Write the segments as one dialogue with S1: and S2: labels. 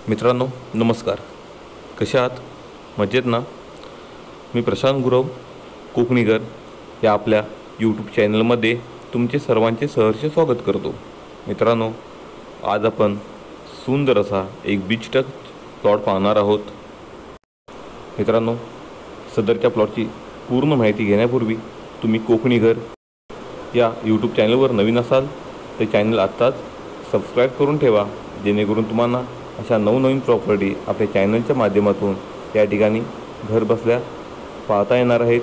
S1: मित्रांनो नमस्कार. कशा आहात? मजेत ना? मी प्रशांत गुरव कोकणीकर या आपल्या यूट्यूब चॅनलमध्ये तुमचे सर्वांचे सहर्ष स्वागत करतो. मित्रांनो, आज आपण सुंदर असा एक बीच टच प्लॉट पाहणार आहोत. मित्रांनो, सदरच्या प्लॉटची पूर्ण माहिती घेण्यापूर्वी तुम्ही कोकणीकर या यूट्यूब चॅनलवर नवीन असाल तर चॅनल आत्ताच सबस्क्राईब करून ठेवा, जेणेकरून तुम्हाला अशा नवनवीन प्रॉपर्टी आपल्या चॅनलच्या माध्यमातून या ठिकाणी घर बसल्या पाहता येणार आहेत.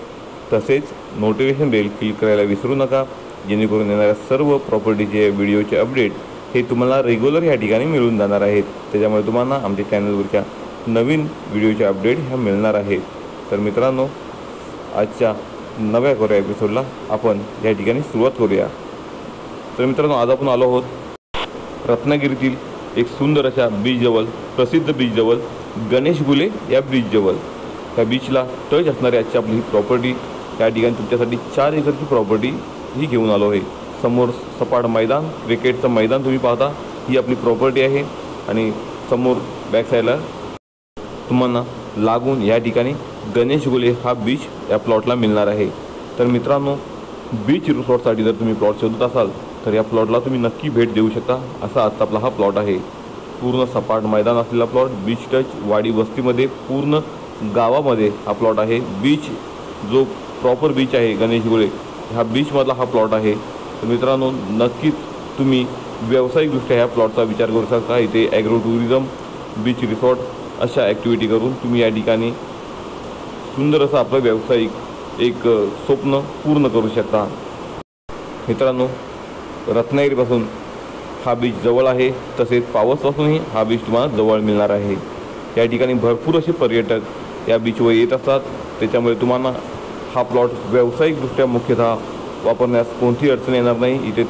S1: तसेच नोटिफिकेशन बेल क्लिक करायला विसरू नका, जेणेकरून येणाऱ्या सर्व प्रॉपर्टीचे व्हिडिओचे अपडेट हे तुम्हाला रेग्युलर या ठिकाणी मिळून जाणार आहेत. त्याच्यामुळे तुम्हाला आमच्या चॅनलवरच्या नवीन व्हिडिओचे अपडेट ह्या मिळणार आहेत. तर मित्रांनो, आजच्या नव्या कोऱ्या एपिसोडला आपण या ठिकाणी सुरुवात करूया. तर मित्रांनो, आज आपण आलो आहोत रत्नागिरीतील एक सुंदर अशा बीचजवळ, प्रसिद्ध बीचजवळ, गणेश गुले या बीचजवळ. त्या बीचला टच असणारी आजची आपली ही प्रॉपर्टी, या ठिकाणी तुमच्यासाठी 4 एकरची प्रॉपर्टी ही घेऊन आलो आहे. समोर सपाट मैदान, क्रिकेटचं मैदान तुम्ही पाहता, ही आपली प्रॉपर्टी आहे. आणि समोर बॅक साईडला तुम्हाला लागून या ठिकाणी गणेश गुले हा बीच या प्लॉटला मिळणार आहे. तर मित्रांनो, बीच रिसॉर्टसाठी जर तुम्ही प्लॉट शोधत असाल तर या प्लॉटला तुम्ही नक्की भेट देऊ शकता. असा आजचा आपला हा प्लॉट आहे. पूर्ण सपाट मैदान असलेला प्लॉट, बीच टच, वाडी वस्तीमध्ये, पूर्ण गावामध्ये हा प्लॉट आहे. बीच जो प्रॉपर बीच आहे गणेश गुले, हा बीचमधला हा प्लॉट आहे. तर मित्रांनो, नक्कीच तुम्ही व्यावसायिकदृष्ट्या ह्या प्लॉटचा विचार करू शकता. इथे ॲग्रो टुरिझम, बीच रिसॉर्ट अशा ॲक्टिव्हिटी करून तुम्ही या ठिकाणी सुंदर असं आपलं व्यावसायिक एक स्वप्न पूर्ण करू शकता. मित्रांनो, रत्नागिरीपासून हा बीच जवळ आहे. तसेच पावसपासूनही हा बीच तुम्हाला जवळ मिळणार आहे. या ठिकाणी भरपूर असे पर्यटक या बीचवर येत असतात. त्याच्यामुळे तुम्हाला हा प्लॉट व्यावसायिकदृष्ट्या मुख्यतः वापरण्यास कोणतीही अडचण येणार नाही. इथे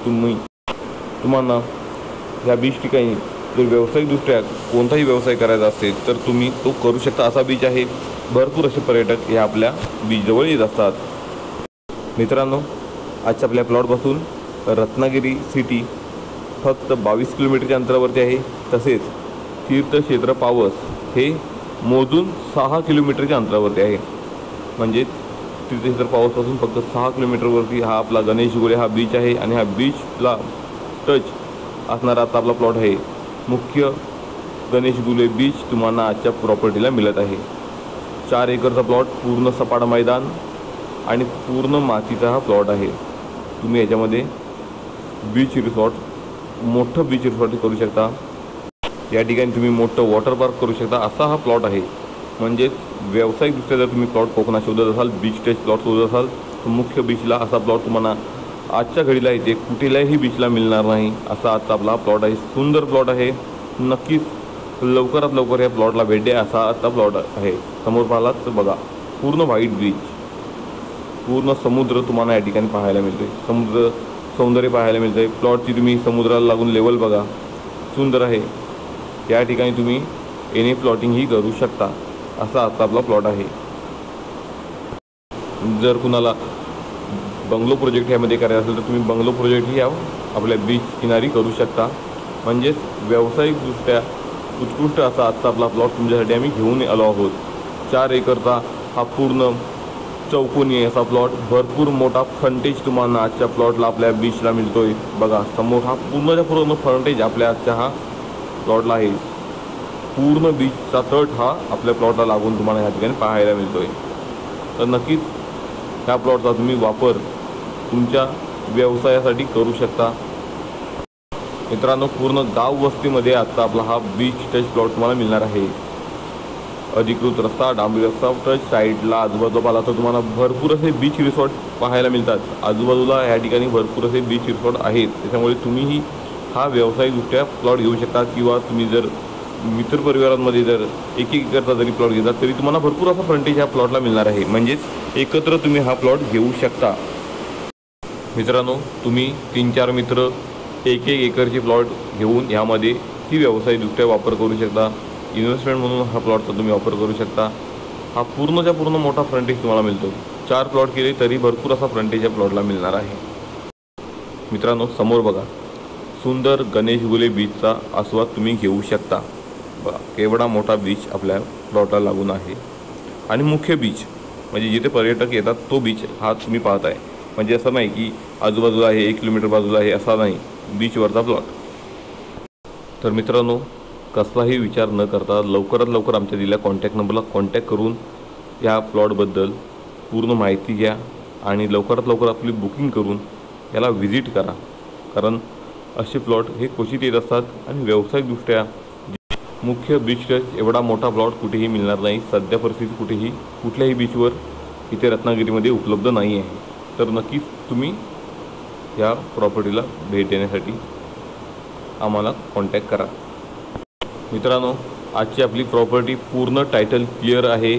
S1: तुम्हाला या बीच ठिकाणी जर व्यावसायिकदृष्ट्या कोणताही व्यवसाय करायचा असेल तर तुम्ही तो करू शकता. असा बीच आहे. भरपूर असे पर्यटक हे आपल्या बीचजवळ येत असतात. मित्रांनो, आजच्या आपल्या प्लॉटपासून रत्नागिरी सिटी फक्त 22 किलोमीटरच्या अंतरावरती आहे. तसेच तीर्थक्षेत्र पावस हे मोजून 6 किलोमीटरच्या अंतरावरती आहे. म्हणजे तीर्थक्षेत्र पावसपासून फक्त 6 किलोमीटरवरती हा आपला गणेश गुले हा बीच आहे. आणि हा बीचला टच असणारा आता आपला प्लॉट आहे. मुख्य गणेश गुले बीच तुम्हाला आजच्या प्रॉपर्टीला मिळत आहे. 4 एकरचा प्लॉट, पूर्ण सपाट मैदान आणि पूर्ण मातीचा हा प्लॉट आहे. तुम्ही याच्यामध्ये बीच रिसॉर्ट, मोठं बीच रिसॉर्ट करू शकता. या ठिकाणी तुम्ही मोठं वॉटर पार्क करू शकता. असा हा प्लॉट आहे. म्हणजेच व्यावसायिकदृष्ट्या जर तुम्ही प्लॉट कोकणात शोधत असाल, बीच टच प्लॉट शोधत असाल, तर मुख्य बीचला असा प्लॉट तुम्हाला आजच्या घडीला इथे कुठेलाही बीचला मिळणार नाही. असा आजचा आपला प्लॉट आहे. सुंदर प्लॉट आहे. नक्कीच लवकरात लवकर या प्लॉटला भेट द्या. असा आजचा प्लॉट आहे. समोर पाहिलात तर बघा, पूर्ण व्हाईट बीच, पूर्ण समुद्र तुम्हाला या ठिकाणी पाहायला मिळते. समुद्र सौंदर्य पाहायला मिळतं आहे. प्लॉटची तुम्ही समुद्राला लागून लेवल बघा, सुंदर आहे. या ठिकाणी तुम्ही एनी प्लॉटिंग ही करू शकता. असा आजचा आपला प्लॉट आहे. जर कुणाला बंगलो प्रोजेक्ट ह्यामध्ये करायचा असेल तर तुम्ही बंगलो प्रोजेक्टही आपल्या बीच किनारी करू शकता. म्हणजेच व्यावसायिकदृष्ट्या उत्कृष्ट असा आजचा आपला प्लॉट तुमच्यासाठी आम्ही घेऊन आलो आहोत. 4 एकरचा हा पूर्ण चौकोनी असा प्लॉट, भरपूर मोठा फ्रंटेज तुम्हाला आजच्या प्लॉटला आपल्या बीचला मिळतो आहे. बघा, समोर हा पूर्ण फ्रंटेज आपल्या आजच्या हा प्लॉटला आहे. पूर्ण बीचचा तट हा आपल्या प्लॉटला लागून तुम्हाला ह्या ठिकाणी पाहायला मिळतो आहे. तर नक्कीच ह्या प्लॉटचा तुम्ही वापर तुमच्या व्यवसायासाठी करू शकता. मित्रांनो, पूर्ण गाव वस्तीमध्ये आजचा आपला हा बीच टच प्लॉट तुम्हाला मिळणार आहे. अधिकृत रस्ता, डांबरी रस्ता, टच साईडला आजूबाजूला पाहिला तर तुम्हाला भरपूर असे बीच रिसॉर्ट पाहायला मिळतात. आजूबाजूला या ठिकाणी भरपूर असे बीच रिसॉर्ट आहेत. त्याच्यामुळे तुम्हीही हा व्यावसायिकदृष्ट्या प्लॉट घेऊ शकता. किंवा तुम्ही जर मित्रपरिवारांमध्ये जर 1 एकरचा जरी प्लॉट घेतात तरी तुम्हाला भरपूर असा फ्रंटेज ह्या प्लॉटला मिळणार आहे. म्हणजेच एकत्र तुम्ही हा प्लॉट घेऊ शकता. मित्रांनो, तुम्ही 3-4 मित्र 1 एकरचे प्लॉट घेऊन ह्यामध्ये ही व्यावसायिकदृष्ट्या वापर करू शकता. इन्व्हेस्टमेंट म्हणून हा प्लॉटचा तुम्ही वापर करू शकता. हा पूर्णच्या पूर्ण मोठा फ्रंटेज तुम्हाला मिळतो. 4 प्लॉट केले तरी भरपूर असा फ्रंटेज या प्लॉटला मिळणार आहे. मित्रांनो, समोर बघा, सुंदर गणेश गुले बीचचा आस्वाद तुम्ही घेऊ शकता. केवढा मोठा बीच आपल्या प्लॉटला लागून आहे आणि मुख्य बीच म्हणजे जिथे पर्यटक येतात तो बीच हा तुम्ही पाहत आहे. म्हणजे असं नाही की आजूबाजूला आहे 1 किलोमीटर बाजूला आहे असा नाही, बीचवरचा प्लॉट. तर मित्रांनो, कसलाही विचार न करता लवकरात लवकर आमच्या दिलेल्या कॉन्टॅक्ट नंबरला कॉन्टॅक्ट करून या प्लॉटबद्दल पूर्ण माहिती घ्या आणि लवकरात लवकर आपली बुकिंग करून याला व्हिजिट करा. कारण असे प्लॉट हे क्वचित येत असतात आणि व्यावसायिकदृष्ट्या मुख्य बीच टच एवढा मोठा प्लॉट कुठेही मिळणार नाही. सध्या परिस्थिती कुठल्याही बीचवर इथे रत्नागिरीमध्ये उपलब्ध नाही आहे. तर नक्कीच तुम्ही या प्रॉपर्टीला भेट देण्यासाठी आम्हाला कॉन्टॅक्ट करा. मित्रांनो, आजची आपली प्रॉपर्टी पूर्ण टायटल क्लिअर आहे.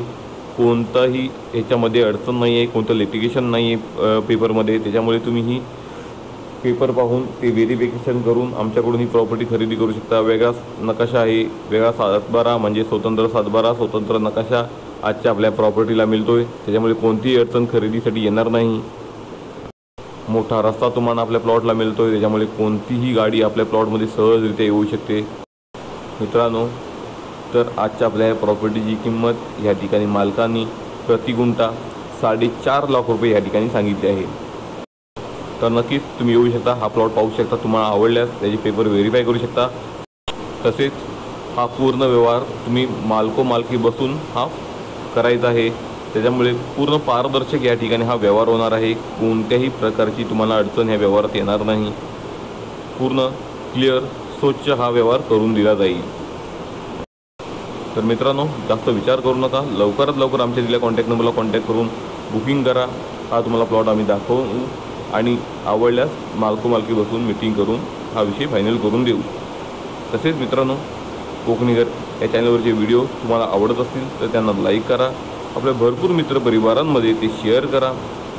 S1: कोणताही ह्याच्यामध्ये अडचण नाही आहे, कोणतं लिटिगेशन नाही आहे पेपरमध्ये. त्याच्यामुळे तुम्ही ही पेपर पाहून ते व्हेरिफिकेशन करून आमच्याकडून ही प्रॉपर्टी खरेदी करू शकता. वेगळा नकाशा आहे, वेगळा 7/12 म्हणजे स्वतंत्र 7/12 स्वतंत्र नकाशा आजच्या आपल्या प्रॉपर्टीला मिळतो आहे. त्याच्यामुळे कोणतीही अडचण खरेदीसाठी येणार नाही. मोठा रस्ता तुम्हाला आपल्या प्लॉटला मिळतो आहे, त्याच्यामुळे कोणतीही गाडी आपल्या प्लॉटमध्ये सहजरित्या येऊ शकते. मित्रांनो, तर आजच्या आपल्या या प्रॉपर्टीची किंमत या ठिकाणी मालकांनी प्रति गुंठा 4.5 लाख रुपये या ठिकाणी सांगितले आहे. तर नक्कीच तुम्ही येऊ शकता, हा प्लॉट पाहू शकता. तुम्हाला आवडल्यास त्याचे पेपर व्हेरीफाय करू शकता. तसेच हा पूर्ण व्यवहार तुम्ही मालकी बसून हा करायचा आहे. त्याच्यामुळे पूर्ण पारदर्शक या ठिकाणी हा व्यवहार होणार आहे. कोणत्याही प्रकारची तुम्हाला अडचण ह्या व्यवहारात येणार नाही. पूर्ण क्लिअर स्वच्छ हा व्यवहार करून दिला जाईल. तर मित्रांनो, जास्त विचार करू नका, लवकरात लवकर आमच्या दिलेल्या कॉन्टॅक्ट नंबरला कॉन्टॅक्ट करून बुकिंग करा. हा तुम्हाला प्लॉट आम्ही दाखवू आणि आवडल्यास मालकी बसून मीटिंग करून हा विषय फायनल करून देऊ. तसेच मित्रांनो, कोकणीघर या चॅनलवरचे व्हिडिओ तुम्हाला आवडत असतील तर त्यांना लाईक करा. आपल्या भरपूर मित्रपरिवारांमध्ये ते शेअर करा,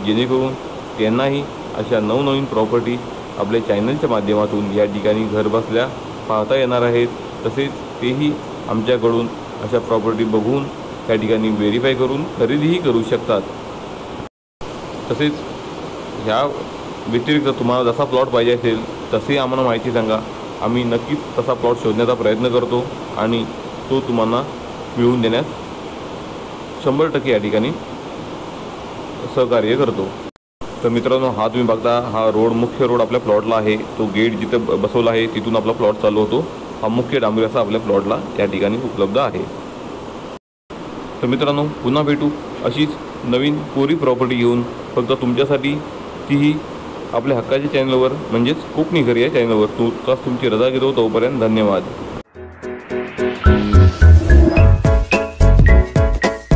S1: जेणेकरून त्यांनाही अशा नवनवीन प्रॉपर्टी आपल्या चॅनलच्या माध्यमातून या ठिकाणी घरबसल्या पाहता येणार आहेत. तसेच तेही आमच्याकडून अशा प्रॉपर्टी बघून त्या ठिकाणी व्हेरीफाय करून खरेदीही करू शकतात. तसेच ह्या व्यतिरिक्त तुम्हाला जसा प्लॉट पाहिजे असेल तसे आम्हाला माहिती सांगा. आम्ही नक्कीच तसा प्लॉट शोधण्याचा प्रयत्न करतो आणि तो तुम्हाला मिळवून देण्यास 100% या ठिकाणी सहकार्य करतो. तर मित्रांनो, हा तुम्ही बघता हा रोड मुख्य रोड आपल्या प्लॉटला आहे. तो गेट जिथे बसवला आहे तिथून आपला प्लॉट चालू होतो. हा मुख्य डांबरी असा आपल्या प्लॉटला या ठिकाणी उपलब्ध आहे. तर मित्रांनो, पुन्हा भेटू अशीच नवीन कोरी प्रॉपर्टी घेऊन, फक्त तुमच्यासाठी, तीही आपल्या हक्काच्या चॅनलवर म्हणजेच कोकणीघर या चॅनलवर. तुमची रजा घेतो. तोपर्यंत धन्यवाद.